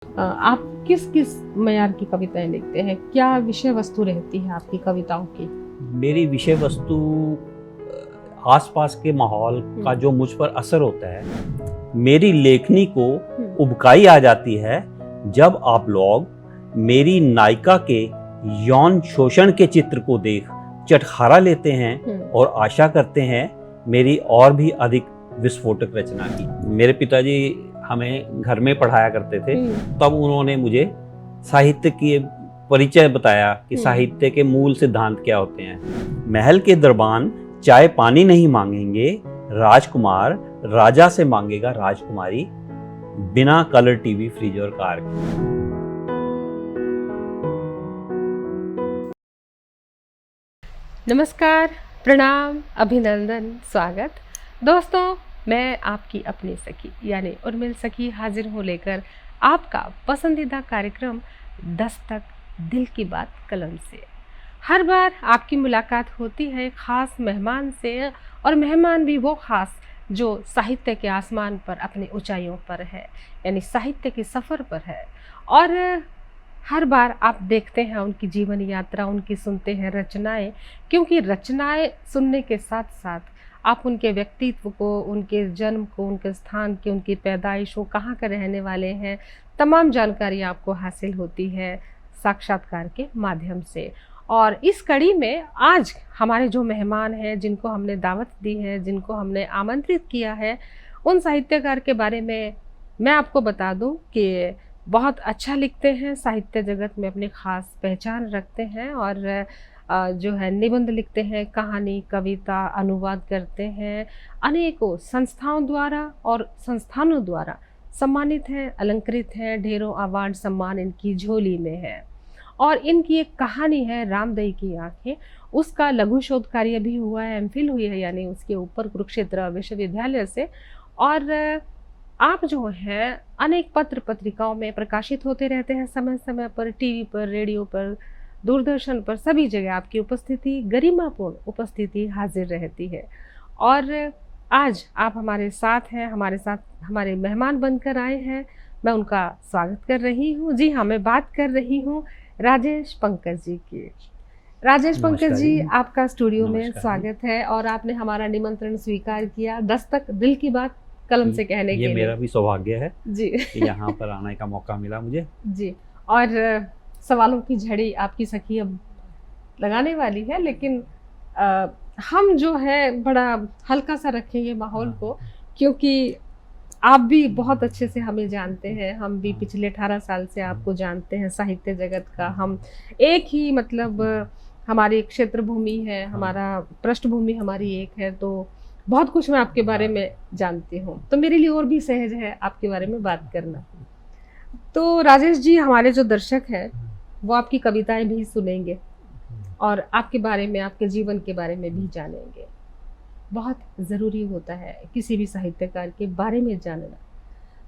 आप किस किस मयार की कविताएं लिखते हैं? क्या विषय वस्तु रहती है आपकी कविताओं की? मेरी विषय वस्तु आसपास के माहौल का जो मुझ पर असर होता है, मेरी लेखनी को उबकाई आ जाती है जब आप लोग मेरी नायिका के यौन शोषण के चित्र को देख चटखारा लेते हैं और आशा करते हैं मेरी और भी अधिक विस्फोटक रचना की। मेरे पिताजी हमें घर में पढ़ाया करते थे, तब उन्होंने मुझे साहित्य की परिचय बताया कि साहित्य के मूल सिद्धांत क्या होते हैं। महल के दरबान चाय पानी नहीं मांगेंगे, राजकुमार राजा से मांगेगा राजकुमारी, बिना कलर टीवी फ्रिज और कार के। नमस्कार, प्रणाम, अभिनंदन, स्वागत। दोस्तों, मैं आपकी अपनी सखी यानी उर्मिल सखी हाजिर हूँ लेकर आपका पसंदीदा कार्यक्रम दस्तक दिल की बात कलम से। हर बार आपकी मुलाकात होती है ख़ास मेहमान से, और मेहमान भी वो ख़ास जो साहित्य के आसमान पर अपनी ऊंचाइयों पर है, यानी साहित्य के सफ़र पर है। और हर बार आप देखते हैं उनकी जीवन यात्रा, उनकी सुनते हैं रचनाएं, क्योंकि रचनाएं सुनने के साथ साथ आप उनके व्यक्तित्व को, उनके जन्म को, उनके स्थान की, उनकी पैदाइश, वो कहाँ के रहने वाले हैं, तमाम जानकारी आपको हासिल होती है साक्षात्कार के माध्यम से। और इस कड़ी में आज हमारे जो मेहमान हैं, जिनको हमने दावत दी है, जिनको हमने आमंत्रित किया है, उन साहित्यकार के बारे में मैं आपको बता दूं कि बहुत अच्छा लिखते हैं, साहित्य जगत में अपनी ख़ास पहचान रखते हैं, और जो है निबंध लिखते हैं, कहानी, कविता, अनुवाद करते हैं, अनेकों संस्थाओं द्वारा और संस्थानों द्वारा सम्मानित हैं, अलंकृत हैं, ढेरों अवार्ड सम्मान इनकी झोली में है। और इनकी एक कहानी है रामदई की आंखें, उसका लघु शोध कार्य भी हुआ है, एमफिल हुई है यानी उसके ऊपर कुरुक्षेत्र विश्वविद्यालय से। और आप जो हैं अनेक पत्र पत्रिकाओं में प्रकाशित होते रहते हैं, समय समय पर टीवी पर, रेडियो पर, दूरदर्शन पर, सभी जगह आपकी उपस्थिति, गरिमापूर्ण उपस्थिति हाजिर रहती है। और आज आप हमारे साथ हैं, हमारे साथ हमारे मेहमान बनकर आए हैं। मैं उनका स्वागत कर रही हूँ। जी हाँ, मैं बात कर रही हूँ राजेश पंकज जी की। राजेश पंकज जी, आपका स्टूडियो में स्वागत है, और आपने हमारा निमंत्रण स्वीकार किया दस्तक दिल की बात कलम से कहने के लिए। ये मेरा भी सौभाग्य है जी कि यहाँ पर आने का मौका मिला मुझे। जी, और सवालों की झड़ी आपकी सखी अब लगाने वाली है, लेकिन हम जो है बड़ा हल्का सा रखेंगे माहौल को, क्योंकि आप भी बहुत अच्छे से हमें जानते हैं। हम भी पिछले 18 साल से आपको जानते हैं, साहित्य जगत का हम एक ही, मतलब हमारी क्षेत्र भूमि है, हमारा पृष्ठभूमि हमारी एक है, तो बहुत कुछ मैं आपके बारे में जानती हूँ, तो मेरे लिए और भी सहज है आपके बारे में बात करना। तो राजेश जी, हमारे जो दर्शक हैं वो आपकी कविताएं भी सुनेंगे और आपके बारे में, आपके जीवन के बारे में भी जानेंगे। बहुत ज़रूरी होता है किसी भी साहित्यकार के बारे में जानना।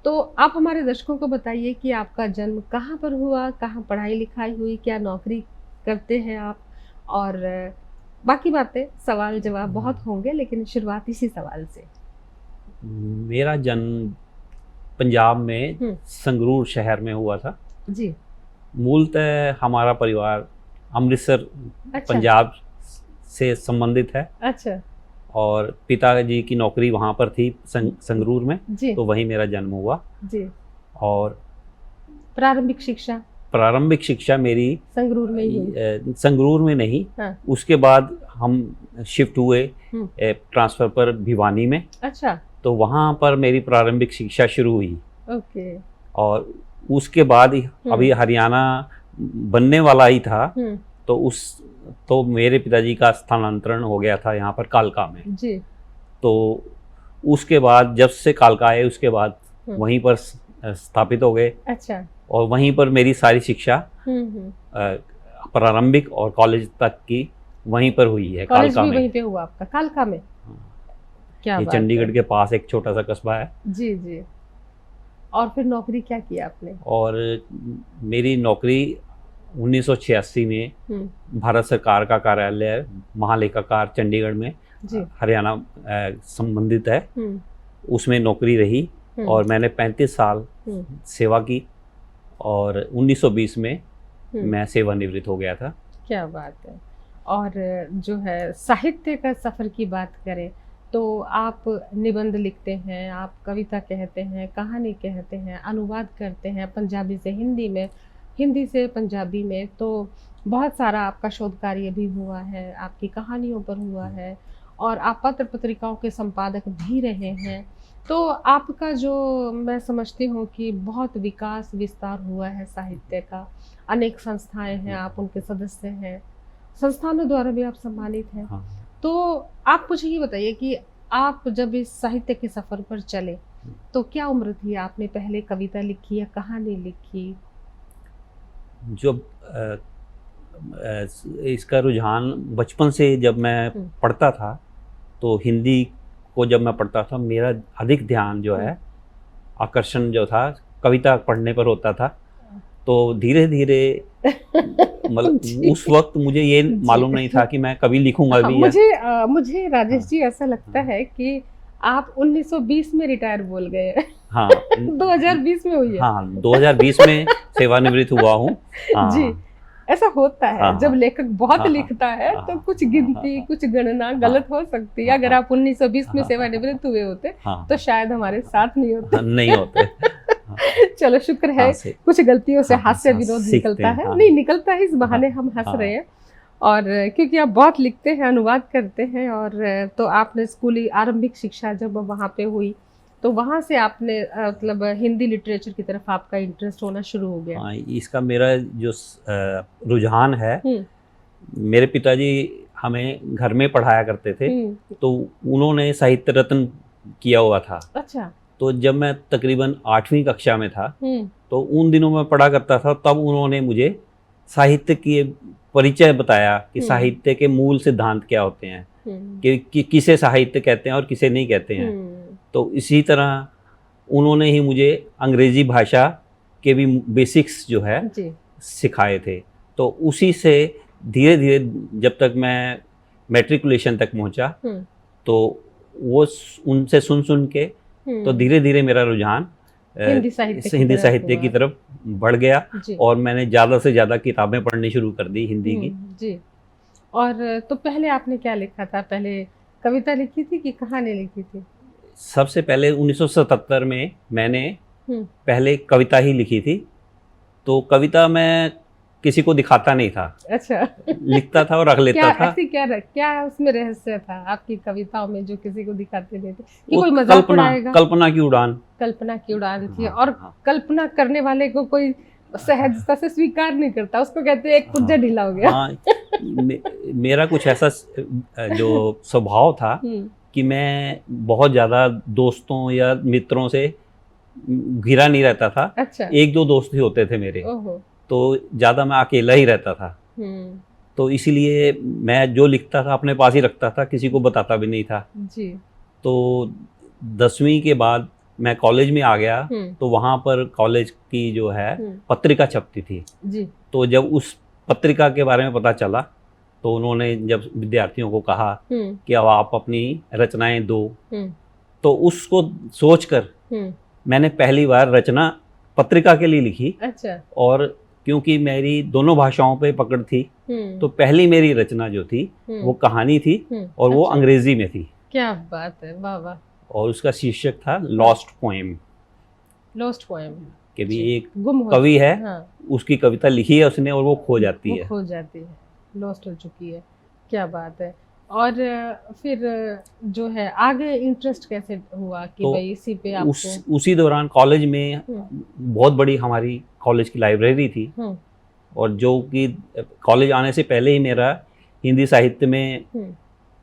तो आप हमारे दर्शकों को बताइए कि आपका जन्म कहाँ पर हुआ, कहाँ पढ़ाई लिखाई हुई, क्या नौकरी करते हैं आप, और बाकी बातें, सवाल जवाब बहुत होंगे, लेकिन शुरुआत इसी सवाल से। मेरा जन्म पंजाब में संगरूर शहर में हुआ था जी। मूलतः हमारा परिवार अमृतसर, अच्छा। पंजाब से संबंधित है। अच्छा। और पिताजी की नौकरी वहाँ पर थी संगरूर में, तो वहीं मेरा जन्म हुआ। जी। और प्रारंभिक शिक्षा मेरी संगरूर में ही हुई? संगरूर में नहीं। हाँ। उसके बाद हम शिफ्ट हुए ट्रांसफर पर भिवानी में। अच्छा। तो वहाँ पर मेरी प्रारंभिक शिक्षा शुरू हुई। ओके। और उसके बाद अभी हरियाणा बनने वाला ही था, तो मेरे पिताजी का स्थानांतरण हो गया था यहाँ पर कालका में। जी। तो उसके बाद जब से कालका आए, उसके बाद वहीं पर स्थापित हो गए। अच्छा। और वहीं पर मेरी सारी शिक्षा प्रारंभिक और कॉलेज तक की वहीं पर हुई है। कालका में। वहीं पे हुआ आपका, कालका में? क्या बात है। चंडीगढ़ के पास एक छोटा सा कस्बा है। जी जी। और फिर नौकरी क्या की आपने? और मेरी नौकरी 1986 में भारत सरकार का कार्यालय महालेखाकार चंडीगढ़ में, हरियाणा संबंधित है, उसमें नौकरी रही। और मैंने 35 साल सेवा की और 1920 में हम्म, मैं सेवानिवृत्त हो गया था। क्या बात है। और जो है साहित्य का सफर की बात करें तो आप निबंध लिखते हैं, आप कविता कहते हैं, कहानी कहते हैं, अनुवाद करते हैं पंजाबी से हिंदी में, हिंदी से पंजाबी में, तो बहुत सारा आपका शोध कार्य भी हुआ है, आपकी कहानियों पर हुआ है, और आप पत्र पत्रिकाओं के संपादक भी रहे हैं। तो आपका जो मैं समझती हूँ कि बहुत विकास विस्तार हुआ है साहित्य का, अनेक संस्थाएं हैं, आप उनके सदस्य हैं, संस्थानों द्वारा भी आप सम्मानित हैं। हाँ। तो आप मुझे ये बताइए कि आप जब इस साहित्य के सफर पर चले तो क्या उम्र थी, आपने पहले कविता लिखी या कहानी लिखी? जो इसका रुझान बचपन से जब मैं पढ़ता था, तो हिंदी को जब मैं पढ़ता था मेरा अधिक ध्यान जो है, आकर्षण जो था कविता पढ़ने पर होता था। तो धीरे धीरे मतलब जी। उस वक्त मुझे ये जी। मालूम नहीं था कि मैं कभी लिखूंगा हाँ, भी या मुझे राजेश हाँ, जी ऐसा लगता हाँ, है कि आप 1920 में रिटायर बोल गए हैं। हाँ 2020 में हुई है। हाँ 2020 में सेवानिवृत्त हुआ हूँ। जी, हाँ ऐसा होता है हाँ जब हाँ लेखक बहुत हाँ लिखता है हाँ तो हाँ कुछ हाँ गिनती, हाँ कुछ गणना हाँ गलत हो सकती है। हाँ अगर हाँ आप 1920 में हाँ सेवानिवृत्त हुए होते हाँ तो शायद हमारे साथ नहीं होते। हाँ, नहीं होते। हाँ चलो शुक्र है, हाँ से कुछ गलतियों से हाँ हास्य हाँ विनोद सीखते निकलता हैं। है, हाँ नहीं निकलता है, इस हाँ बहाने हम हंस हाँ रहे हैं। और क्योंकि आप बहुत लिखते हैं, अनुवाद करते हैं, और तो आपने स्कूली आरंभिक शिक्षा जब वहाँ पे हुई तो वहाँ से आपने मतलब हिंदी लिटरेचर की तरफ आपका इंटरेस्ट होना शुरू हो गया। हाँ, इसका मेरा जो रुझान है, मेरे पिताजी हमें घर में पढ़ाया करते थे, तो उन्होंने साहित्य रत्न किया हुआ था। अच्छा। तो जब मैं तकरीबन 8वीं कक्षा में था, तो उन दिनों में पढ़ा करता था, तब उन्होंने मुझे साहित्य की परिचय बताया कि साहित्य के मूल सिद्धांत क्या होते हैं, कि किसे साहित्य कहते हैं और किसे नहीं कहते हैं। तो इसी तरह उन्होंने ही मुझे अंग्रेजी भाषा के भी बेसिक्स जो है सिखाए थे। तो उसी से धीरे धीरे जब तक मैं मैट्रिकुलेशन तक पहुंचा, तो वो उनसे सुन के तो धीरे धीरे मेरा रुझान हिंदी साहित्य की तरफ बढ़ गया, और मैंने ज़्यादा से ज़्यादा किताबें पढ़नी शुरू कर दी हिंदी की। जी। और तो पहले आपने क्या लिखा था? पहले कविता लिखी थी कि कहानी लिखी थी? सबसे पहले 1977 में मैंने पहले कविता ही लिखी थी। तो कविता मैं किसी को दिखाता नहीं था। अच्छा। लिखता था और रख लेता था। ऐसी क्या उसमें रहस्य था आपकी कविताओं में जो किसी को दिखाते नहीं थे? कि कोई मजाक उड़ाएगा? कल्पना की उड़ान। कल्पना की उड़ान थी। और कल्पना करने वाले को कोई सहजता से स्वीकार नहीं करता, उसको कहते हैं एक पुर्जा ढीला हो गया। हाँ, मेरा कुछ ऐसा जो स्वभाव था कि मैं बहुत ज़्यादा दोस्तों या मित्रों से घिरा नहीं रहता था। अच्छा। एक दो दोस्त ही होते थे मेरे, तो ज़्यादा मैं अकेला ही रहता था। तो इसीलिए मैं जो लिखता था अपने पास ही रखता था, किसी को बताता भी नहीं था जी। तो 10वीं के बाद मैं कॉलेज में आ गया, तो वहाँ पर कॉलेज की जो है पत्रिका छपती थी जी। तो जब उस पत्रिका के बारे में पता चला, तो उन्होंने जब विद्यार्थियों को कहा कि अब आप अपनी रचनाएं दो, तो उसको सोचकर मैंने पहली बार रचना पत्रिका के लिए लिखी। अच्छा। और क्योंकि मेरी दोनों भाषाओं पे पकड़ थी, तो पहली मेरी रचना जो थी वो कहानी थी, और वो अंग्रेजी में थी। क्या बात है, वाह वाह। और उसका शीर्षक था लॉस्ट पोएम। लॉस्ट पोएम कि भी एक कवि है, उसकी कविता लिखी है उसने और वो खो जाती है, लॉस्ट हो चुकी है। क्या बात है। और फिर जो है आगे इंटरेस्ट कैसे हुआ कि तो भाई इसी पे आपको? उसी दौरान कॉलेज में बहुत बड़ी हमारी कॉलेज की लाइब्रेरी थी, और जो कि कॉलेज आने से पहले ही मेरा हिंदी साहित्य में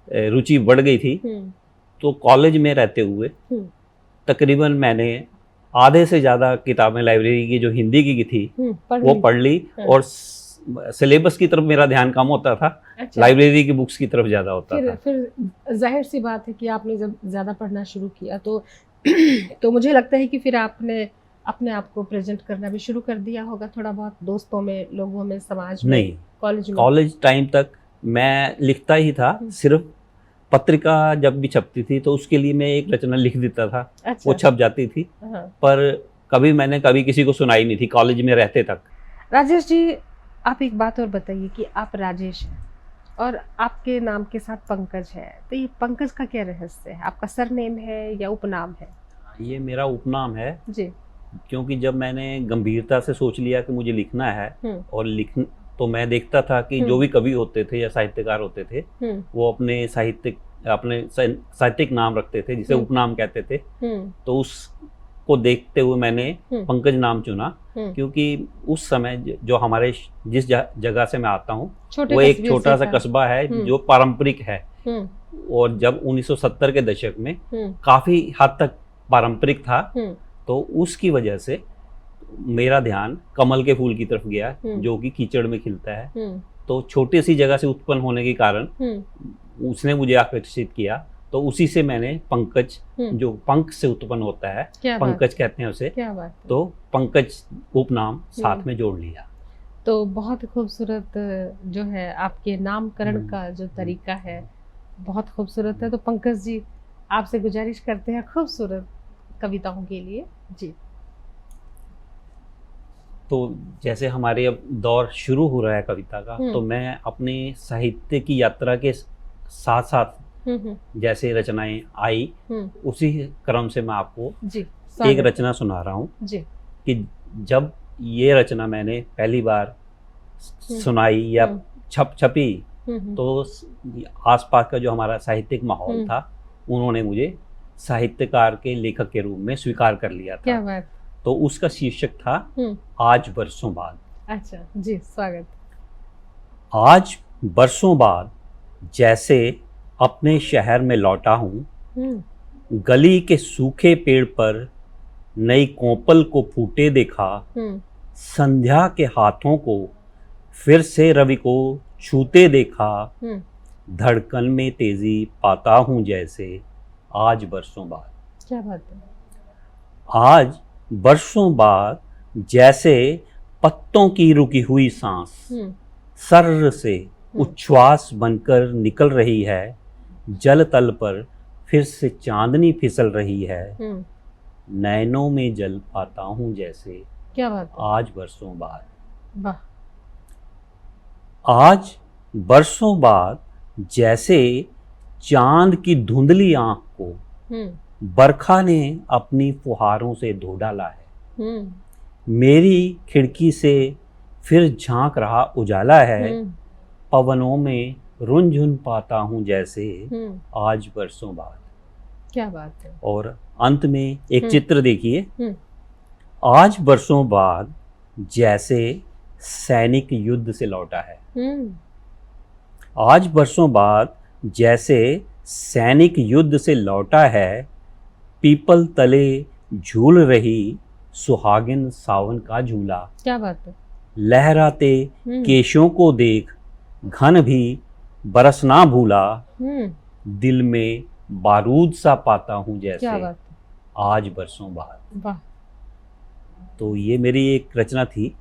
रुचि बढ़ गई थी। तो कॉलेज में रहते हुए तकरीबन मैंने आधे से ज़्यादा किताबें लाइब्रेरी की जो हिंदी की थी वो पढ़ ली, और सिलेबस की तरफ मेरा ध्यान कम होता था। अच्छा। लाइब्रेरी की बुक्स की तरफ ज़्यादा होता था। फिर जाहिर सी बात है कि आपने जब ज़्यादा पढ़ना शुरू किया तो तो मुझे लगता है कि फिर आपने अपने आप को प्रेजेंट करना भी शुरू कर दिया होगा थोड़ा बहुत, दोस्तों में, लोगों में, समाज में? नहीं, कॉलेज टाइम तक मैं लिखता ही था। सिर्फ पत्रिका जब भी छपती थी तो उसके लिए मैं एक रचना लिख देता था। अच्छा। वो छप जाती थी। पर कभी किसी को सुनाई नहीं थी कॉलेज में रहते तक। राजेश जी, आप एक बात और बताइए कि आप राजेश हैं और आपके नाम के साथ पंकज है, तो ये पंकज का क्या रहस्य है? आपका सरनेम है या उपनाम है? ये मेरा उपनाम है जी। क्योंकि जब मैंने गंभीरता से सोच लिया कि मुझे लिखना है और तो मैं देखता था कि जो भी कवि होते थे या साहित्यकार होते थे वो अपने साहित्यिक नाम रखते थे जिसे उपनाम कहते थे। तो उसको देखते हुए मैंने पंकज नाम चुना क्योंकि उस समय जो हमारे जिस जगह से मैं आता हूँ वो एक छोटा सा कस्बा है जो पारंपरिक है और जब 1970 के दशक में काफी हद तक पारंपरिक था तो उसकी वजह से मेरा ध्यान कमल के फूल की तरफ गया जो कि कीचड़ में खिलता है। तो छोटी सी जगह से उत्पन्न होने के कारण उसने मुझे आकर्षित किया, तो उसी से मैंने पंकज जो पंख से उत्पन्न होता है पंकज कहते हैं उसे, तो पंकज उपनाम साथ में जोड़ लिया। तो बहुत खूबसूरत जो है आपके नामकरण का जो तरीका है बहुत खूबसूरत है। तो पंकज जी, आपसे गुजारिश करते हैं खूबसूरत कविताओं के लिए जी। तो जैसे हमारे अब दौर शुरू हो रहा है कविता का, तो मैं अपने साहित्य की यात्रा के साथ साथ जैसे रचनाएं आई उसी क्रम से मैं आपको जी एक रचना सुना रहा हूँ कि जब ये रचना मैंने पहली बार सुनाई या छपी तो आसपास का जो हमारा साहित्यिक माहौल था उन्होंने मुझे साहित्यकार के लेखक के रूप में स्वीकार कर लिया था। क्या बात। तो उसका शीर्षक था आज बरसों बाद। अच्छा जी, स्वागत। आज बरसों बाद जैसे अपने शहर में लौटा हूँ, गली के सूखे पेड़ पर नई कोपल को फूटे देखा, संध्या के हाथों को फिर से रवि को छूते देखा, धड़कन में तेजी पाता हूँ जैसे आज बरसों बाद। क्या बात है। आज बरसों बाद जैसे पत्तों की रुकी हुई सांस सर्र से उच्छ्वास बनकर निकल रही है, जल तल पर फिर से चांदनी फिसल रही है, नैनों में जल पाता हूँ जैसे। क्या बात है। आज बरसों बाद। वाह। आज बरसों बाद जैसे चांद की धुंधली आंख को बरखा ने अपनी फुहारों से धो डाला है, मेरी खिड़की से फिर झांक रहा उजाला है, पवनों में रुंझुन पाता हूँ जैसे आज बरसों बाद। क्या बात है। और अंत में एक चित्र देखिए, आज बरसों बाद जैसे सैनिक युद्ध से लौटा है। आज बरसों बाद जैसे सैनिक युद्ध से लौटा है, पीपल तले झूल रही सुहागिन सावन का झूला। क्या बात है। लहराते केशों को देख घन भी बरसना भूला, दिल में बारूद सा पाता हूँ जैसे। क्या बात है। आज बरसों बाद। वाह। तो ये मेरी एक रचना थी।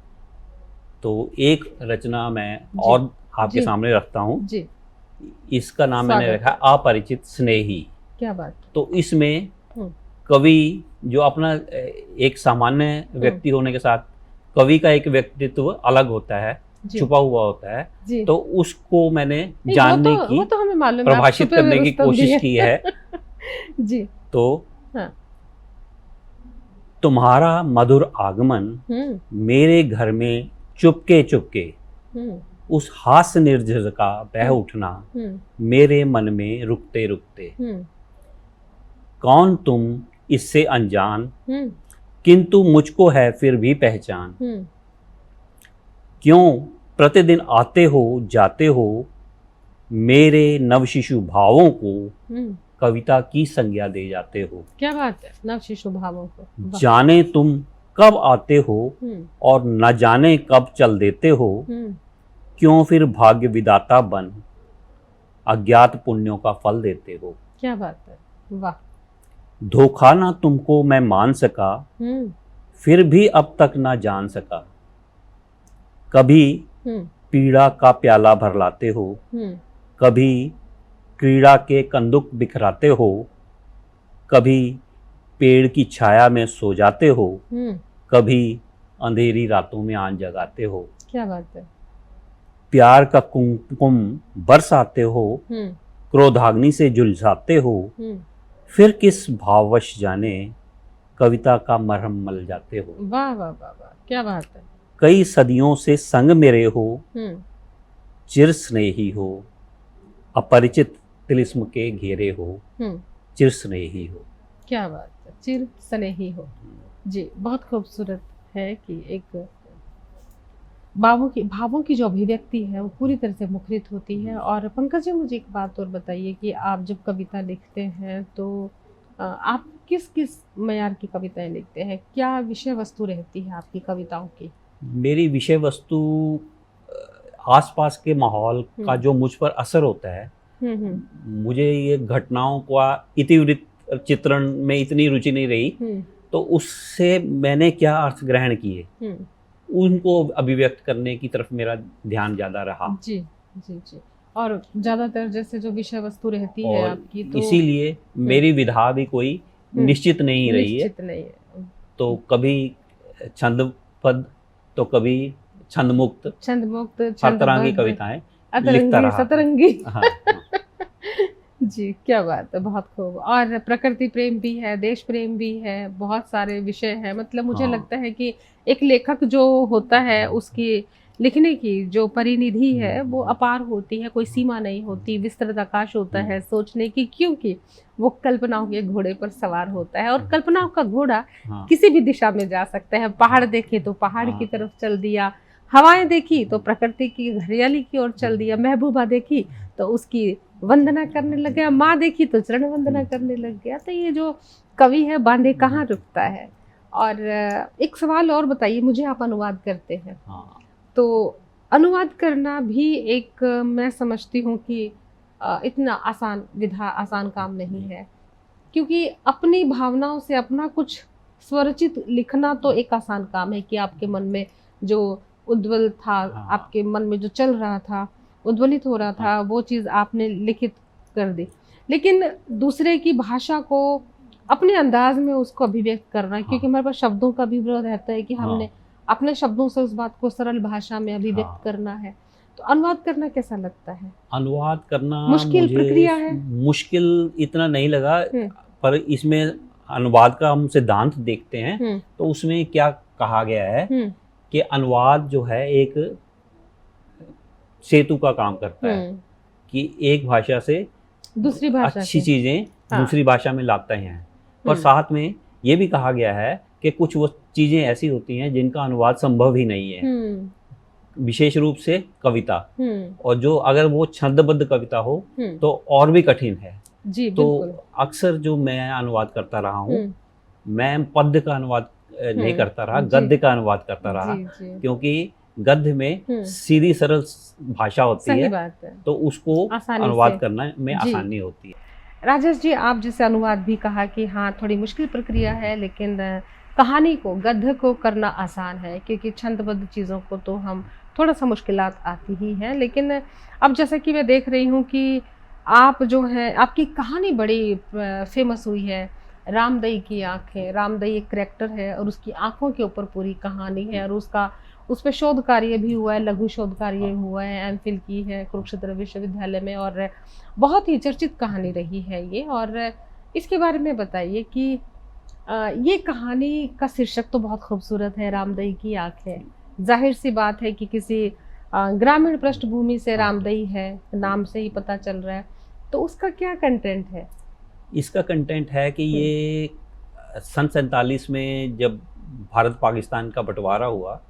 तो एक रचना मैं और आपके सामने रखता हूँ जी। इसका नाम मैंने रखा अपरिचित स्नेही। क्या बात। तो इसमें कवि जो अपना एक सामान्य व्यक्ति होने के साथ कवि का एक व्यक्तित्व अलग होता है, छुपा हुआ होता है, तो उसको मैंने जानने की, वो तो हमें मालूम है, परिभाषित करने की कोशिश की है जी। तो तुम्हारा मधुर आगमन मेरे घर में चुपके चुपके, उस हास्य निर्झर का बह उठना मेरे मन में रुकते रुकते, कौन तुम इससे अनजान किंतु मुझको है फिर भी पहचान, क्यों प्रतिदिन आते हो जाते हो मेरे नवशिशु भावों को कविता की संज्ञा दे जाते हो। क्या बात है। नवशिशु भावों को जाने तुम कब आते हो और न जाने कब चल देते हो, क्यों फिर भाग्य विदाता बन अज्ञात पुण्यों का फल देते हो। क्या बात है। वाह। धोखा ना तुमको मैं मान सका फिर भी अब तक ना जान सका, कभी पीड़ा का प्याला भर लाते हो, कभी क्रीड़ा के कंदुक बिखराते हो, कभी पेड़ की छाया में सो जाते हो, हम्म। कभी अंधेरी रातों में आन जगाते हो। क्या बात है। प्यार का कुमकुम बरसाते हो, हम्म। क्रोधाग्नि से झुलसाते हो। हम्म। फिर किस भाववश जाने कविता का मरहम मल जाते हो। वाह वाह वाह वाह, क्या बात है। कई सदियों से संग मेरे हो, हम्म। चिर स्नेही हो। अपरिचित तिलिस्म के घेरे हो, हम्म। चिर स्नेही हो। क्या बात है, चिर स्नेही हो। जी, बहुत खूबसूरत है कि एक भावों की जो अभिव्यक्ति है वो पूरी तरह से मुखरित होती है। और पंकज जी, मुझे एक बात और बताइए कि आप जब कविता लिखते हैं तो आप किस किस मयार की कविताएं लिखते हैं, क्या विषय वस्तु रहती है आपकी कविताओं की। मेरी विषय वस्तु आसपास के माहौल का जो मुझ पर असर होता है, मुझे ये घटनाओं का इतिवृत्त चित्रण में इतनी रुचि नहीं रही, तो उससे मैंने क्या अर्थ ग्रहण किए उनको अभिव्यक्त करने की तरफ मेरा ध्यान ज्यादा रहा। जी जी जी। और ज्यादातर जैसे जो विषय वस्तु रहती है और आपकी, तो इसीलिए मेरी विधा भी कोई निश्चित नहीं रही है। निश्चित नहीं है। तो कभी छंद पद, तो कभी छंद मुक्त, छंद मुक्त, हर तरह की कविताएं लिखता अतरंगी रहा। सतरंगी। हाँ, जी, क्या बात है, बहुत खूब। और प्रकृति प्रेम भी है, देश प्रेम भी है, बहुत सारे विषय हैं। मतलब मुझे हाँ। लगता है कि एक लेखक जो होता है उसकी लिखने की जो परिनिधि है वो अपार होती है, कोई सीमा नहीं होती, विस्तृत आकाश होता है सोचने की, क्योंकि वो कल्पनाओं के घोड़े पर सवार होता है। और कल्पनाओं का घोड़ा हाँ। किसी भी दिशा में जा सकता है। पहाड़ देखे तो पहाड़ की तरफ चल दिया, हवाएं देखी तो प्रकृति की हरियाली की ओर चल दिया, महबूबा देखी तो उसकी वंदना करने लग गया, माँ देखी तो चरण वंदना करने लग गया। तो ये जो कवि है बांधे कहाँ रुकता है। और एक सवाल और बताइए मुझे, आप अनुवाद करते हैं, हाँ। तो अनुवाद करना भी एक मैं समझती हूँ कि इतना आसान काम नहीं है, क्योंकि अपनी भावनाओं से अपना कुछ स्वरचित लिखना तो एक आसान काम है कि आपके मन में जो उद्वल था, हाँ। आपके मन में जो चल रहा था, उद्वलित हो रहा था, वो चीज़ आपने लिखित कर दी। लेकिन दूसरे की भाषा को अपने अंदाज में उसको अभिव्यक्त करना, क्योंकि हमारे पास शब्दों का भी विरोध रहता है कि हमने अपने शब्दों से उस बात को सरल भाषा में अभिव्यक्त करना है। तो अनुवाद करना कैसा लगता है? अनुवाद करना मुश्किल प्रक्रिया है? मुश्किल इतना नहीं लगा, पर इसमें अनुवाद का हम सिद्धांत देखते हैं तो उसमें क्या कहा गया है कि अनुवाद जो है एक सेतु का काम करता है, कि एक भाषा से दूसरी भाषा अच्छी चीजें दूसरी भाषा में लाते हैं। पर साथ में ये भी कहा गया है कि कुछ वो चीजें ऐसी होती हैं जिनका अनुवाद संभव ही नहीं है, विशेष रूप से कविता। और जो अगर वो छंदबद्ध कविता हो तो और भी कठिन है। जी, तो अक्सर जो मैं अनुवाद करता रहा हूँ, मैं पद्य का अनुवाद नहीं करता रहा, गद्य का अनुवाद करता रहा, क्योंकि गद्य में सीधी सरल भाषा होती है, तो उसको अनुवाद करना में आसानी होती है। राजेश जी, आप जैसे अनुवाद भी कहा कि हाँ थोड़ी मुश्किल प्रक्रिया है, लेकिन कहानी को, गद्य को करना आसान है, क्योंकि छंदबद्ध चीज़ों को तो हम थोड़ा सा मुश्किलात आती ही हैं। लेकिन अब जैसे कि मैं देख रही हूँ कि आप जो हैं, आपकी कहानी बड़ी फेमस हुई है, रामदई की आंखें। रामदई एक करैक्टर है और उसकी आंखों के ऊपर पूरी कहानी है, और उस पर शोध कार्य भी हुआ है, लघु शोध कार्य हुआ है, एमफिल की है कुरुक्षेत्र विश्वविद्यालय में, और बहुत ही चर्चित कहानी रही है ये। और इसके बारे में बताइए कि ये कहानी का शीर्षक तो बहुत खूबसूरत है, रामदई की आंखें। जाहिर सी बात है कि किसी ग्रामीण पृष्ठभूमि से रामदई है, नाम से ही पता चल रहा है। तो उसका क्या कंटेंट है? इसका कंटेंट है कि ये सन 47 में जब भारत पाकिस्तान का बंटवारा हुआ,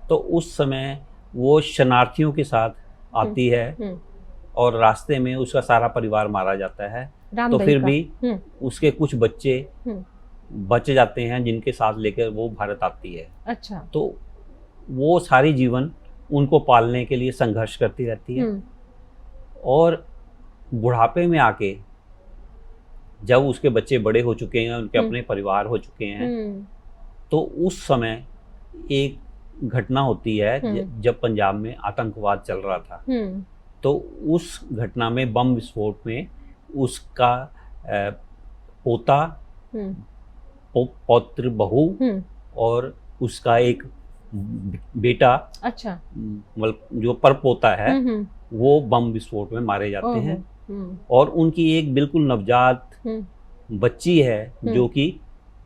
तो उस समय वो शरणार्थियों के साथ आती है और रास्ते में उसका सारा परिवार मारा जाता है। तो फिर भी उसके कुछ बच्चे बच जाते हैं, जिनके साथ लेकर वो भारत आती है। अच्छा। तो वो सारी जीवन उनको पालने के लिए संघर्ष करती रहती है, और बुढ़ापे में आके जब उसके बच्चे बड़े हो चुके हैं, उनके अपने परिवार हो चुके हैं, तो उस समय एक घटना होती है जब पंजाब में आतंकवाद चल रहा था। तो उस घटना में बम विस्फोट में उसका पोता पौत्र बहू और उसका एक बेटा, अच्छा, मतलब जो परपोता है, वो बम विस्फोट में मारे जाते हैं। और उनकी एक बिल्कुल नवजात बच्ची है जो कि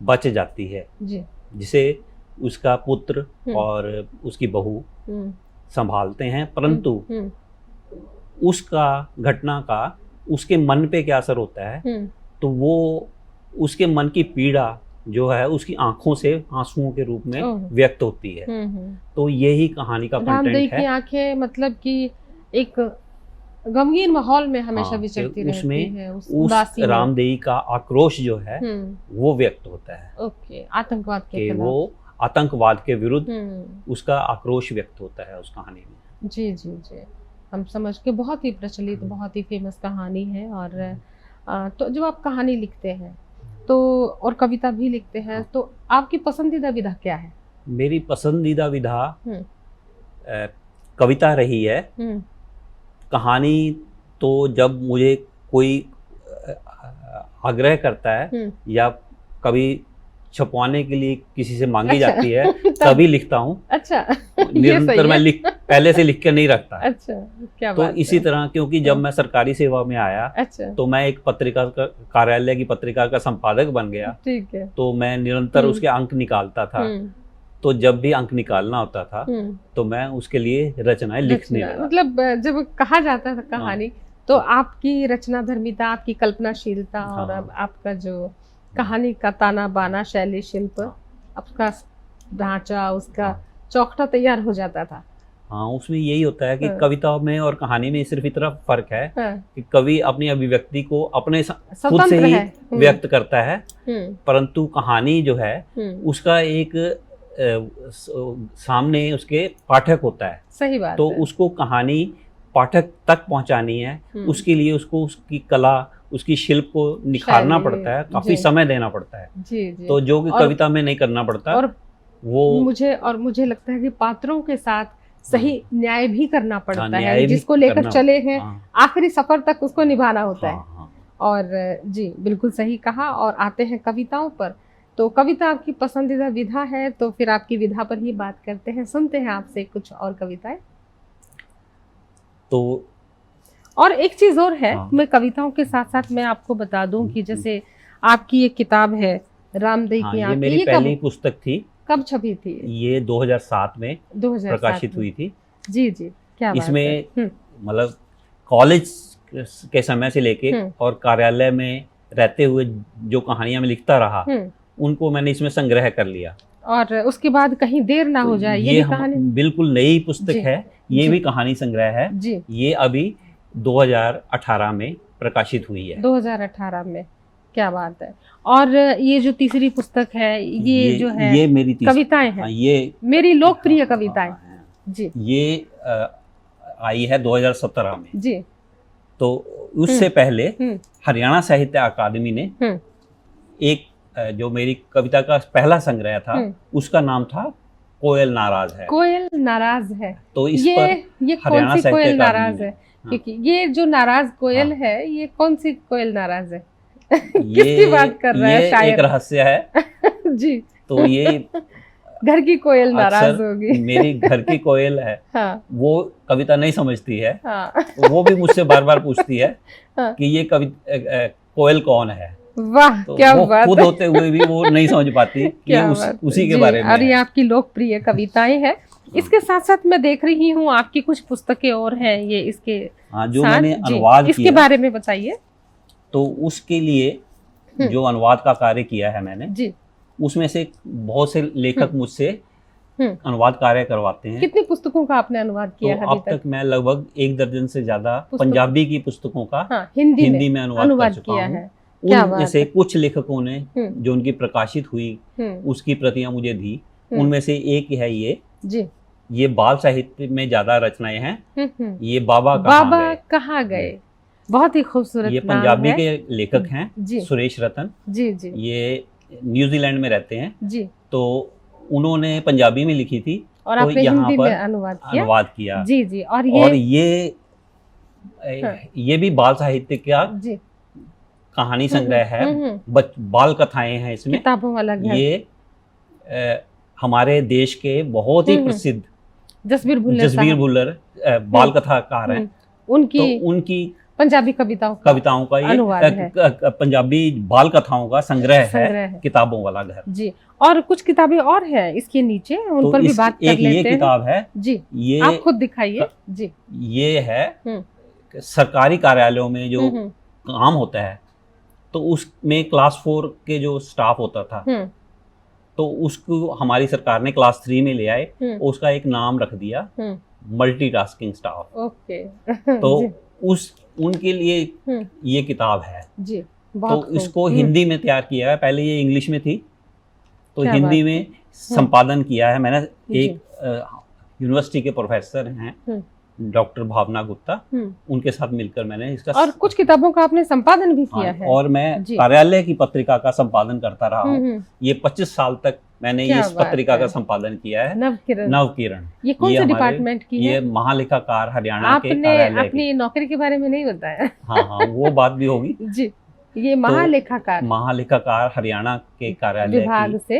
बच जाती है, जिसे उसका पुत्र और उसकी बहू संभालते हैं। परंतु उसका घटना का उसके मन पे क्या असर होता है, तो वो उसके मन की पीड़ा जो है उसकी आंखों से आंसुओं के रूप में व्यक्त होती है। तो यही कहानी का रामदेई कंटेंट है। की आंखें मतलब कि एक गमगीन माहौल में हमेशा विचरती रहती उसमें है, उस उस उदासी में। रामदेई का आक्रोश जो है वो व्यक्त होता है ओके, आतंकवाद के कि खिलाफ। वो आतंकवाद के विरुद्ध उसका आक्रोश व्यक्त होता है उस कहानी में। जी जी जी, हम समझ के, बहुत ही प्रचलित, बहुत ही फेमस कहानी है। और तो जब आप कहानी लिखते हैं तो और कविता भी लिखते हैं, तो आपकी पसंदीदा विधा क्या है? मेरी पसंदीदा विधा कविता रही है। कहानी तो जब मुझे कोई आग्रह करता है या कभी छपवाने के लिए किसी से मांगी जाती है तभी लिखता हूँ। अच्छा, निरंतर मैं पहले से लिख कर नहीं रखता। अच्छा, क्या तो बात इसी है। तरह, क्योंकि जब मैं सरकारी सेवा में आया, अच्छा, तो मैं एक पत्रिका का, कार्यालय की पत्रिका का संपादक बन गया। ठीक है। तो मैं निरंतर उसके अंक निकालता था। तो जब भी अंक निकालना होता था तो मैं उसके लिए रचनाएं लिखने लगा। मतलब जब कहा जाता था कहानी, तो आपकी रचना धर्मिता, आपकी कल्पनाशीलता और अब आपका जो कहानी का ताना बाना शैली शिल्प, आपका ढांचा, उसका चौखटा तैयार हो जाता था। हाँ, उसमें यही होता है कि कविता में और कहानी में सिर्फ इतना फर्क है कि कवि अपनी अभिव्यक्ति को अपने खुद से ही व्यक्त करता है, परंतु कहानी जो है उसका एक सामने उसके पाठक होता है। सही बात तो है। उसको कहानी पाठक तक पहुंचानी है, उसके लिए उसको उसकी कला, उसकी शिल्प को निखारना पड़ता है, काफी समय देना पड़ता है। जी जी। तो जो कि कविता में नहीं करना पड़ता। और वो मुझे लगता है कि पात्रों के साथ सही न्याय भी करना पड़ता है, जिसको लेकर चले हैं आखिरी सफर तक उसको निभाना होता है। और जी, बिल्कुल सही कहा। और आते हैं कविताओं पर। तो कविता आपकी पसंदीदा विधा है, तो फिर आपकी विधा पर ही बात करते हैं, सुनते हैं आपसे कुछ और कविताएं। तो और एक चीज और है, मैं कविताओं के साथ साथ मैं आपको बता दूं कि जैसे आपकी एक किताब है रामदेई की आंखें, ये मेरी पहली पुस्तक थी। कब छपी थी? ये 2007 में प्रकाशित हुई थी। जी जी, क्या बात है। इसमें मतलब कॉलेज के समय से लेके और कार्यालय में रहते हुए जो कहानियां मैं लिखता रहा, उनको मैंने इसमें संग्रह कर लिया। और उसके बाद कहीं देर ना हो जाए, ये कहानी बिल्कुल नई पुस्तक है। ये भी कहानी संग्रह है जी। ये अभी 2018 में प्रकाशित हुई है। 2018 में, क्या बात है। और ये जो तीसरी पुस्तक है, ये जो है, ये मेरी कविताएं हैं, ये मेरी लोकप्रिय कविताएं जी। ये आई है 2017 में जी। तो उससे पहले हरियाणा साहित्य अकादमी ने एक जो मेरी कविता का पहला संग्रह था, उसका नाम था कोयल नाराज है। कोयल नाराज है। तो इस पर ये कौन सी कोयल नाराज है? क्योंकि ये जो नाराज कोयल है, ये कौन सी कोयल नाराज है? किसकी बात कर रहा है शायर? एक रहस्य है जी। तो ये घर की कोयल नाराज होगी। मेरी घर की कोयल है। वो कविता नहीं समझती है। तो वो भी मुझसे बार बार पूछती है कि ये कोयल कौन है। वाह, तो क्या वो बात खुद होते हुए भी वो नहीं समझ पाती कि उसी के बारे में। और ये आपकी लोकप्रिय कविताएं हैं। इसके साथ साथ मैं देख रही हूँ आपकी कुछ पुस्तकें और हैं, ये इसके जो मैंने अनुवाद किया, इसके बारे में बताइए। तो उसके लिए जो अनुवाद का कार्य किया है मैंने जी, उसमें से बहुत से लेखक मुझसे अनुवाद कार्य करवाते हैं। कितनी पुस्तकों का आपने अनुवाद किया है? अब तक मैं लगभग 1 दर्जन से ज्यादा पंजाबी की पुस्तकों का हिंदी में अनुवाद कर चुका हूँ। उनमें से कुछ लेखकों ने जो उनकी प्रकाशित हुई उसकी प्रतियां मुझे दी। उनमें से एक है ये बाल साहित्य में ज्यादा रचनाएं हैं। ये बाबा कहाँ गए, बहुत ही खूबसूरत। ये पंजाबी के लेखक हैं सुरेश रतन जी जी। ये न्यूजीलैंड में रहते हैं जी। तो उन्होंने पंजाबी में लिखी थी और तो आपने हिंदी में अनुवाद किया। जी जी। और ये भी बाल साहित्य का कहानी संग्रह है, बाल कथाएं हैं इसमें। किताबों वाला घर। ये हमारे देश के बहुत ही प्रसिद्ध जसबीर भुल्लर बाल कथाकार हैं। उनकी पंजाबी कविताओं का ये पंजाबी बाल कथाओं का संग्रह है किताबों वाला घर जी। और कुछ किताबें और हैं इसके नीचे, उन पर भी बात कर लेते हैं। ये किताब है जी, ये आप खुद दिखाइए जी। ये है सरकारी कार्यालयों में जो काम होता है, तो उसमें क्लास 4 के जो स्टाफ होता था, तो उसको हमारी सरकार ने क्लास 3 में ले आए, उसका एक नाम रख दिया मल्टीटास्किंग स्टाफ। ओके। तो उनके लिए ये किताब है जी। तो इसको हिंदी में तैयार किया है, पहले ये इंग्लिश में थी, तो हिंदी में संपादन किया है मैंने। एक यूनिवर्सिटी के प्रोफेसर हैं डॉक्टर भावना गुप्ता, उनके साथ मिलकर मैंने इसका, और कुछ किताबों का आपने संपादन भी किया है। और मैं कार्यालय की पत्रिका का संपादन करता रहा हूँ। ये 25 साल तक मैंने इस पत्रिका का संपादन किया है। नवकिरण। ये कौन से डिपार्टमेंट की है? ये महालेखाकार हरियाणा के कार्यालय। अपनी नौकरी के बारे में नहीं बताया। हाँ, वो बात भी होगी जी। ये महालेखाकार हरियाणा के कार्यालय विभाग से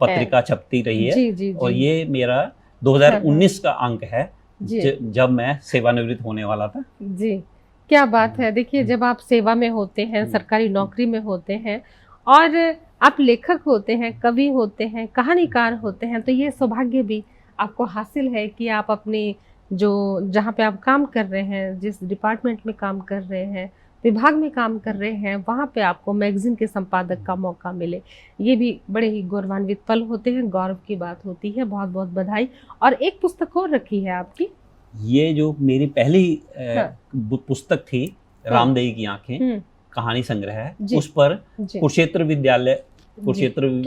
पत्रिका छपती रही है। जी। और ये मेरा 2019 का अंक है, जब मैं सेवानिवृत्त होने वाला था जी। क्या बात है। देखिए, जब आप सेवा में होते हैं, सरकारी नौकरी में होते हैं, और आप लेखक होते हैं, कवि होते हैं, कहानीकार होते हैं, तो ये सौभाग्य भी आपको हासिल है कि आप अपने जहाँ पे आप काम कर रहे हैं, जिस डिपार्टमेंट में काम कर रहे हैं, विभाग में काम कर रहे हैं, वहाँ पे आपको मैगजीन के संपादक का मौका मिले। ये भी बड़े ही गौरवान्वित पल होते हैं, गौरव की बात होती है। बहुत बहुत बधाई। और एक पुस्तक और रखी है आपकी, ये जो मेरी पहली पुस्तक थी, रामदेई की आंखें, कहानी संग्रह है। उस पर कुरुक्षेत्र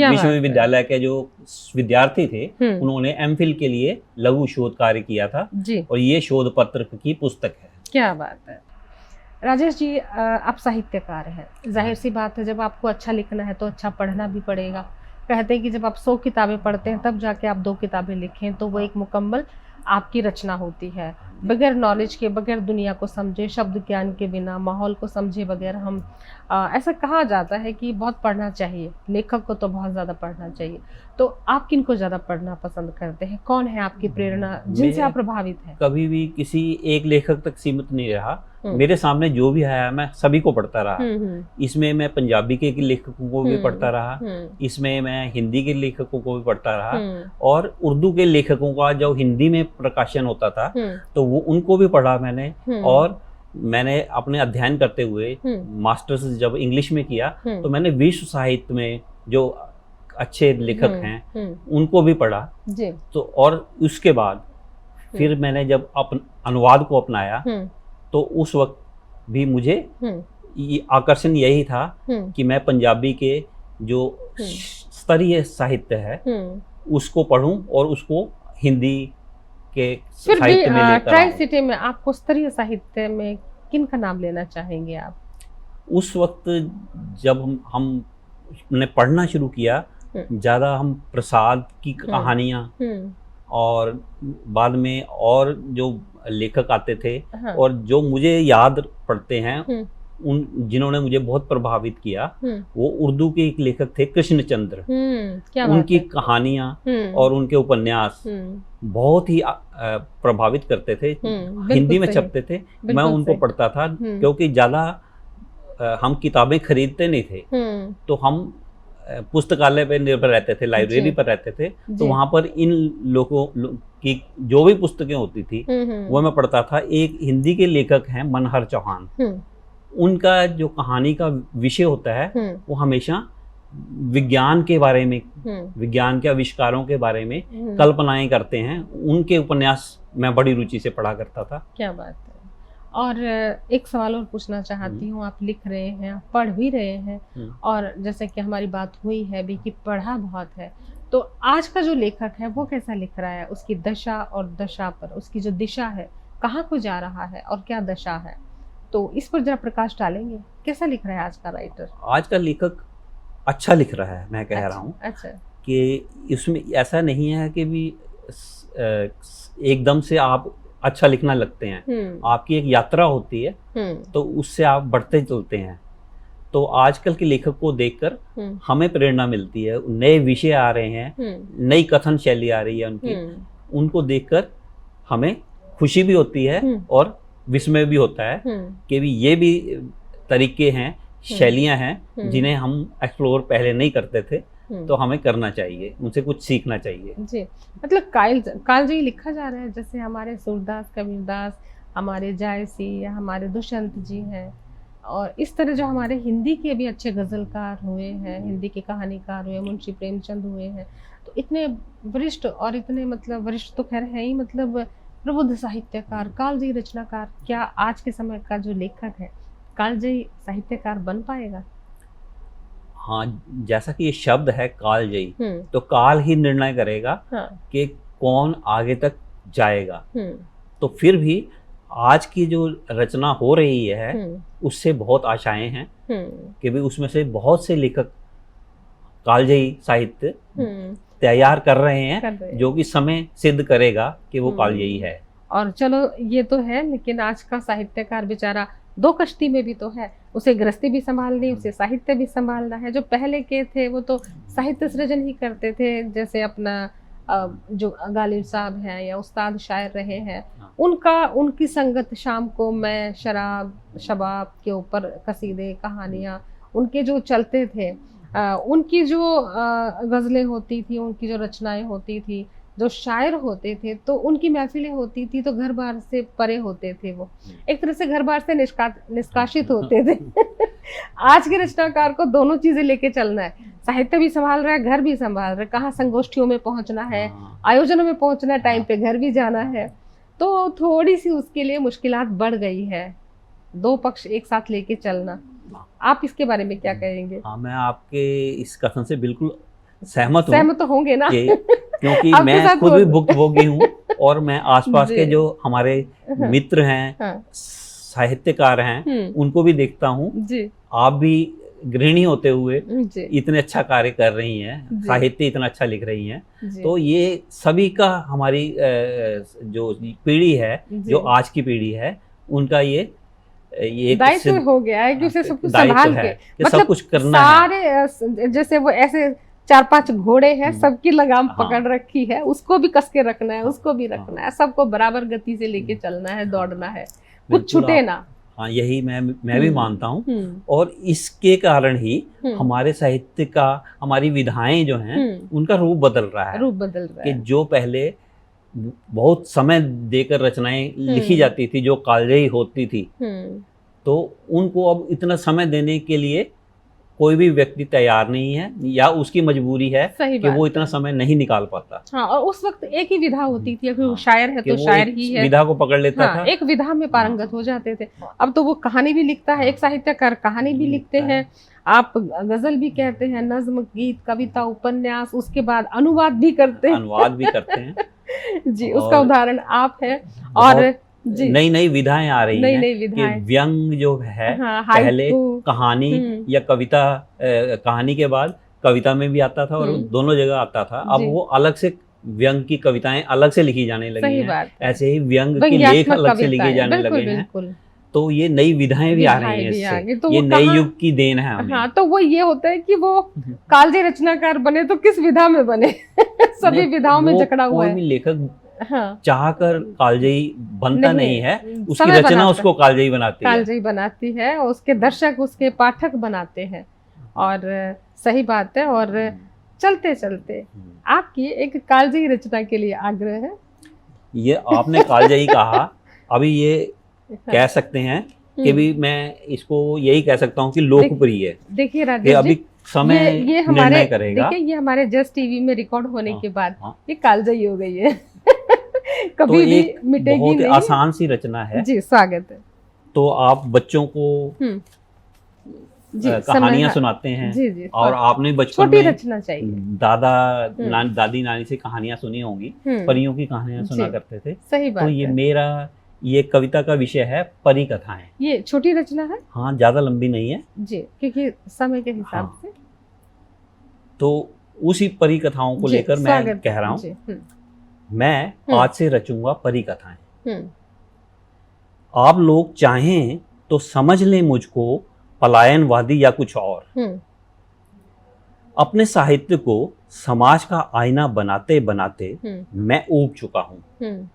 विश्वविद्यालय के जो विद्यार्थी थे, उन्होंने एमफिल के लिए लघु शोध कार्य किया था, और ये शोध पत्र की पुस्तक है। क्या बात है। राजेश जी, आप साहित्यकार हैं, जाहिर सी बात है, जब आपको अच्छा लिखना है तो अच्छा पढ़ना भी पड़ेगा। कहते हैं कि जब आप 100 किताबें पढ़ते हैं तब जाके आप 2 किताबें लिखें, तो वो एक मुकम्मल आपकी रचना होती है। बगैर नॉलेज के, बगैर दुनिया को समझे, शब्द ज्ञान के बिना, माहौल को समझे बगैर हम ऐसा कहा जाता है कि बहुत पढ़ना चाहिए, लेखक को तो बहुत ज़्यादा पढ़ना चाहिए। तो आप किन को ज़्यादा पढ़ना पसंद करते हैं? कौन है आपकी प्रेरणा, जिनसे आप प्रभावित हैं? कभी भी किसी एक लेखक तक सीमित नहीं रहा। मेरे सामने जो भी आया मैं सभी को पढ़ता रहा। इसमें मैं पंजाबी के लेखकों को भी पढ़ता रहा, इसमें मैं हिंदी के लेखकों को भी पढ़ता रहा, और उर्दू के लेखकों का जो हिंदी में प्रकाशन होता था तो वो उनको भी पढ़ा मैंने। और मैंने अपने अध्ययन करते हुए मास्टर्स जब इंग्लिश में किया, तो मैंने विश्व साहित्य में जो अच्छे लेखक हैं उनको भी पढ़ा। तो और उसके बाद फिर मैंने जब अनुवाद को अपनाया, तो उस वक्त भी मुझे आकर्षण यही था कि मैं पंजाबी के जो स्तरीय साहित्य है उसको पढूं और उसको हिंदी के साहित्य में लेकर ट्राई सिटी में आपको स्तरीय साहित्य में किन का नाम लेना चाहेंगे आप? उस वक्त जब हमने पढ़ना शुरू किया, ज़्यादा हम प्रसाद की कहानियाँ और बाद में और जो लेखक आते थे, और जो मुझे याद पड़ते हैं उन जिन्होंने मुझे बहुत प्रभावित किया, वो उर्दू के एक लेखक थे कृष्णचंद्र। उनकी कहानियां और उनके उपन्यास बहुत ही प्रभावित करते थे। हिंदी में छपते थे, मैं उनको पढ़ता था, क्योंकि ज्यादा हम किताबें खरीदते नहीं थे, तो हम पुस्तकालय पर निर्भर रहते थे, लाइब्रेरी पर रहते थे, तो वहां पर इन लोगों की जो भी पुस्तकें होती थी वो मैं पढ़ता था। एक हिंदी के लेखक हैं मनहर चौहान, उनका जो कहानी का विषय होता है वो हमेशा विज्ञान के बारे में, विज्ञान के आविष्कारों के बारे में कल्पनाएं करते हैं। उनके उपन्यास मैं बड़ी रुचि से पढ़ा करता था। क्या बात है। और एक सवाल और पूछना चाहती हूँ, आप लिख रहे हैं, आप पढ़ भी रहे हैं, और जैसे कि हमारी बात हुई है भी कि पढ़ा बहुत है, तो आज का जो लेखक है वो कैसा लिख रहा है? उसकी दशा और दशा पर, उसकी जो दिशा है, कहाँ को जा रहा है और क्या दशा है, तो इस पर जरा प्रकाश डालेंगे। कैसा लिख रहा है आज का राइटर? आज का लेखक अच्छा लिख रहा है, मैं कह रहा हूँ। अच्छा। कि इसमें ऐसा नहीं है कि भी एकदम से आप अच्छा लिखना लगते हैं। आपकी एक यात्रा होती है, तो उससे आप बढ़ते चलते हैं। तो आजकल के लेखक को देखकर हमें प्रेरणा मिलती है, नए विषय आ रहे हैं, नई कथन शैली आ रही है उनकी, उनको देखकर हमें खुशी भी होती है और विस्मय भी होता है कि भी ये भी तरीके हैं, शैलियां हैं जिन्हें हम एक्सप्लोर पहले नहीं करते थे, तो हमें करना चाहिए, उनसे कुछ सीखना चाहिए। जी, मतलब कालजयी लिखा जा रहा है, जैसे हमारे सूरदास, कबीरदास, हमारे जायसी या हमारे दुष्यंत जी हैं, और इस तरह जो हमारे हिंदी के भी अच्छे गजलकार हुए हैं, हिंदी के कहानीकार हुए, मुंशी प्रेमचंद हुए हैं, तो इतने वरिष्ठ और इतने मतलब वरिष्ठ तो खैर है ही, मतलब प्रबुद्ध साहित्यकार, कालजयी रचनाकार, क्या आज के समय का जो लेखक है कालजयी साहित्यकार बन पाएगा? हाँ, जैसा कि ये शब्द है कालजयी, तो काल ही निर्णय करेगा कि कौन आगे तक जाएगा। तो फिर भी आज की जो रचना हो रही है उससे बहुत आशाएं हैं कि भी उसमें से बहुत से लेखक कालजयी साहित्य तैयार कर रहे हैं, जो कि समय सिद्ध करेगा कि वो कालजयी है। और चलो ये तो है, लेकिन आज का साहित्यकार बेचारा दो कश्ती में भी तो है, उसे गृहस्थी भी संभालनी, उसे साहित्य भी संभालना है। जो पहले के थे वो तो साहित्य सृजन ही करते थे, जैसे अपना जो गालिब साहब हैं या उस्ताद शायर रहे हैं, उनकी संगत शाम को मैं शबाब के ऊपर कसीदे, कहानियाँ उनके जो चलते थे, उनकी जो गज़लें होती थी, उनकी जो रचनाएं होती थी, जो शायर होते थे, तो उनकी महफिलें होती थी, तो घर बार से परे होते थे, वो एक तरह से घर बार से निष्कासित होते थे। आज के रचनाकार को दोनों चीजें लेके चलना है, साहित्य भी संभाल रहा है, घर भी संभाल रहा है, कहाँ संगोष्ठियों में पहुंचना है, आयोजनों में पहुंचना है, टाइम पे घर भी जाना है, तो थोड़ी सी उसके लिए मुश्किलात बढ़ गई है, दो पक्ष एक साथ लेके चलना। आप इसके बारे में क्या कहेंगे? हाँ, मैं आपके इस कथन से बिल्कुल सहमत हूँ। सहमत तो होंगे ना? क्योंकि मैं खुद भी भुक्तभोगी हूँ और मैं आसपास के जो हमारे मित्र हैं, साहित्यकार हैं, उनको भी देखता हूँ। आप भी गृहिणी होते हुए इतने अच्छा कार्य कर रही हैं, साहित्य इतना अच्छा लिख रही हैं, तो ये सभी का, हमारी जो पीढ़ी है, जो आज की पीढ़ी है, उनका ये दायित्व हो गया है कि उसे सब कुछ संभाल के, मतलब सब कुछ करना सारे है। जैसे वो ऐसे 4-5 घोड़े हैं, सबकी लगाम पकड़ रखी है, उसको भी कस के रखना है, उसको भी रखना है, सबको बराबर गति से लेके चलना है, दौड़ना है, कुछ छूटे ना। हाँ, यही मैं भी मानता हूँ, और इसके कारण ही हमारे साहित्य का, हमारी विधाएं जो हैं, उनका रूप बदल रहा है कि जो पहले बहुत समय देकर रचनाएं लिखी जाती थी, जो कालजयी होती थी, तो उनको अब इतना समय देने के लिए कोई भी व्यक्ति तैयार नहीं है, या उसकी मजबूरी है कि वो इतना समय नहीं निकाल पाता। हाँ, और उस वक्त एक ही विधा होती थी, अगर शायर है तो शायर ही है, विधा को पकड़ लेता था, एक विधा में पारंगत हो जाते थे। अब तो वो कहानी भी लिखता है, एक साहित्यकार कहानी भी लिखते हैं, आप गजल भी कहते हैं, नज्म, गीत, कविता, उपन्यास, उसके बाद अनुवाद भी करते हैं। जी, उसका उदाहरण आप हैं। और नई नई विधाएं आ रही हैं कि व्यंग जो है, पहले कहानी या कविता, कहानी के बाद कविता में भी आता था और दोनों जगह आता था, अब वो अलग से व्यंग की कविताएं अलग से लिखी जाने लगी हैं, ऐसे ही व्यंग के लेख अलग से लिखे जाने लगे हैं, तो ये नई विधाएं भी आ रही हैं इससे, तो ये नई युग की देन है हमें। हाँ, तो वो ये होता है कि वो कालजयी रचनाकार बने तो किस विधा में बने? सभी विधाओं में जकड़ा हुआ है। कोई भी लेखक चाहकर कालजयी बनता नहीं है, उसकी रचना उसको कालजयी बनाती है, और उसके दर्शक, उसके पाठक बनाते हैं। और सही बात है। और चलते चलते आपकी एक कालजयी रचना के लिए आग्रह है। ये आपने कालजयी कहा, अभी ये कह सकते हैं कि भी मैं इसको यही कह सकता हूँ कि लोकप्रिय है। देखिए राजेश, अभी समय ये हमारे निर्णय करेगा। देखिए, ये हमारे जस्ट टीवी में रिकॉर्ड होने के बाद ये कालजयी हो गई है। कभी तो भी एक मिटेगी बहुत नहीं। आसान सी रचना है जी, स्वागत है। तो आप बच्चों को कहानियां सुनाते हैं। जी, और आपने बचपन छोटी में रचना चाहिए। दादी नानी से कहानियां सुनी होंगी, परियों की कहानियां सुना करते थे। सही बात तो ये मेरा ये कविता का विषय है परी कथाएं। ये छोटी रचना है? हाँ, ज्यादा लंबी नहीं है जी, क्योंकि समय के हिसाब से। तो उसी परी कथाओं को लेकर मैं कह रहा हूँ, मैं आज से रचूंगा परी कथाएं। आप लोग चाहें तो समझ लें मुझको पलायनवादी या कुछ और। अपने साहित्य को समाज का आईना बनाते बनाते मैं ऊब चुका हूं।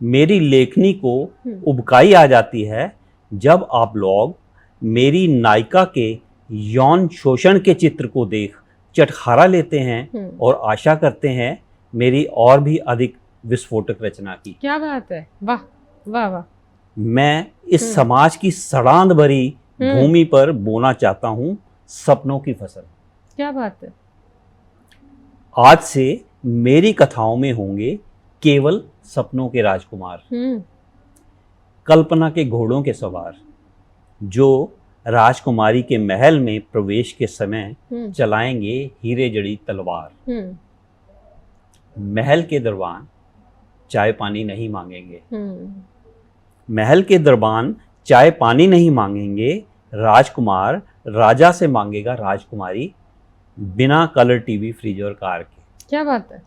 मेरी लेखनी को उबकाई आ जाती है जब आप लोग मेरी नायिका के यौन शोषण के चित्र को देख चटखारा लेते हैं और आशा करते हैं मेरी और भी अधिक विस्फोटक रचना की। क्या बात है, वाह वाह वाह। मैं इस समाज की सड़ांध भरी भूमि पर बोना चाहता हूं सपनों की फसल। क्या बात है। आज से मेरी कथाओं में होंगे केवल सपनों के राजकुमार, कल्पना के घोड़ों के सवार, जो राजकुमारी के महल में प्रवेश के समय चलाएंगे हीरे जड़ी तलवार। महल के दरबान चाय पानी नहीं मांगेंगे। महल के दरबान चाय पानी नहीं मांगेंगे, राजकुमार राजा से मांगेगा राजकुमारी, बिना कलर टीवी फ्रिज और कार के। क्या बात है।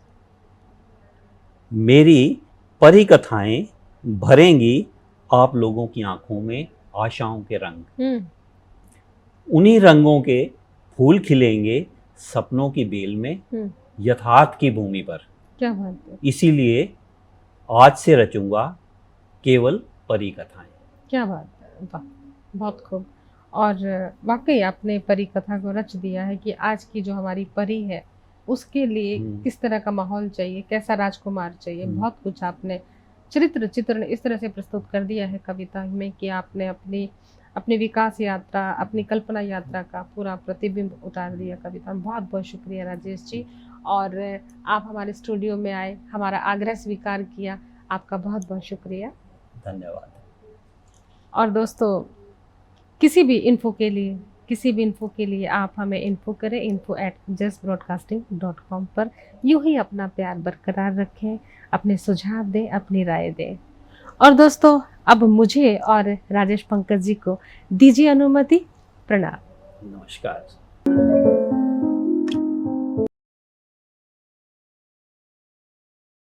मेरी परी कथाएं भरेंगी आप लोगों की आंखों में आशाओं के रंग। उन्हीं रंगों के फूल खिलेंगे सपनों की बेल में, यथार्थ की भूमि पर। क्या बात है। इसीलिए आज से रचूंगा केवल परी कथाएं। क्या बात है, वाह, बहुत खूब। और वाकई आपने परी कथा को रच दिया है कि आज की जो हमारी परी है उसके लिए किस तरह का माहौल चाहिए, कैसा राजकुमार चाहिए। बहुत कुछ आपने चरित्र चित्रण इस तरह से प्रस्तुत कर दिया है कविता में कि आपने अपनी विकास यात्रा, अपनी कल्पना यात्रा का पूरा प्रतिबिंब उतार दिया कविता में। बहुत बहुत शुक्रिया राजेश जी। और आप हमारे स्टूडियो में आए, हमारा आग्रह स्वीकार किया, आपका बहुत बहुत शुक्रिया। धन्यवाद। और दोस्तों, किसी भी इन्फो के लिए आप हमें इन्फो करें, info@justbroadcasting.com पर। यूं ही अपना प्यार बरकरार रखें, अपने सुझाव दें, अपनी राय दें। और दोस्तों, अब मुझे और राजेश पंकज जी को दीजिए अनुमति। प्रणाम। नमस्कार।